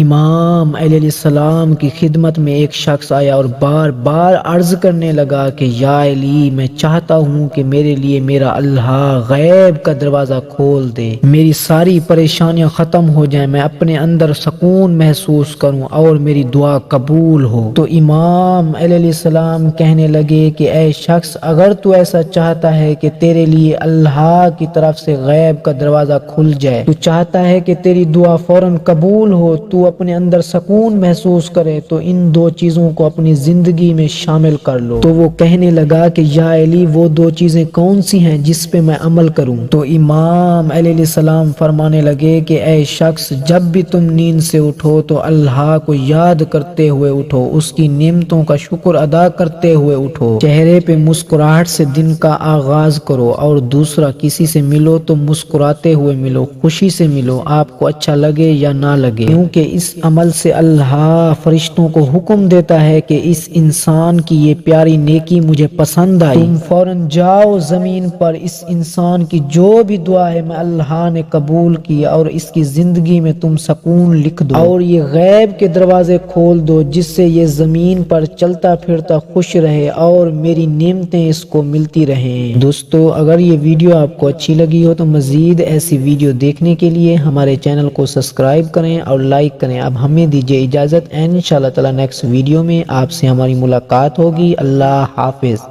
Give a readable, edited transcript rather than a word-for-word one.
امام علیہ السلام کی خدمت میں ایک شخص آیا اور بار بار عرض کرنے لگا کہ یا علی، میں چاہتا ہوں کہ میرے لیے میرا اللہ غیب کا دروازہ کھول دے، میری ساری پریشانیاں ختم ہو جائیں، میں اپنے اندر سکون محسوس کروں اور میری دعا قبول ہو۔ تو امام علیہ السلام کہنے لگے کہ اے شخص، اگر تو ایسا چاہتا ہے کہ تیرے لیے اللہ کی طرف سے غیب کا دروازہ کھل جائے، تو چاہتا ہے کہ تیری دعا فوراً قبول ہو، تو اپنے اندر سکون محسوس کرے، تو ان دو چیزوں کو اپنی زندگی میں شامل کر لو۔ تو وہ کہنے لگا کہ یا علی، وہ دو چیزیں کون سی ہیں جس پہ میں عمل کروں؟ تو امام علیہ السلام فرمانے لگے کہ اے شخص، جب بھی تم نیند سے اٹھو تو اللہ کو یاد کرتے ہوئے اٹھو، اس کی نعمتوں کا شکر ادا کرتے ہوئے اٹھو، چہرے پہ مسکراہٹ سے دن کا آغاز کرو، اور دوسرا، کسی سے ملو تو مسکراتے ہوئے ملو، خوشی سے ملو، آپ کو اچھا لگے یا نہ لگے، کیونکہ اس عمل سے اللہ فرشتوں کو حکم دیتا ہے کہ اس انسان کی یہ پیاری نیکی مجھے پسند آئی، تم فوراً جاؤ زمین پر، اس انسان کی جو بھی دعا ہے میں اللہ نے قبول کی، اور اس کی زندگی میں تم سکون لکھ دو، اور یہ غیب کے دروازے کھول دو جس سے یہ زمین پر چلتا پھرتا خوش رہے اور میری نعمتیں اس کو ملتی رہیں۔ دوستو، اگر یہ ویڈیو آپ کو اچھی لگی ہو تو مزید ایسی ویڈیو دیکھنے کے لیے ہمارے چینل کو سبسکرائب کریں اور لائک کریں۔ اب ہمیں دیجیے اجازت، انشاءاللہ تعالی نیکسٹ ویڈیو میں آپ سے ہماری ملاقات ہوگی۔ اللہ حافظ۔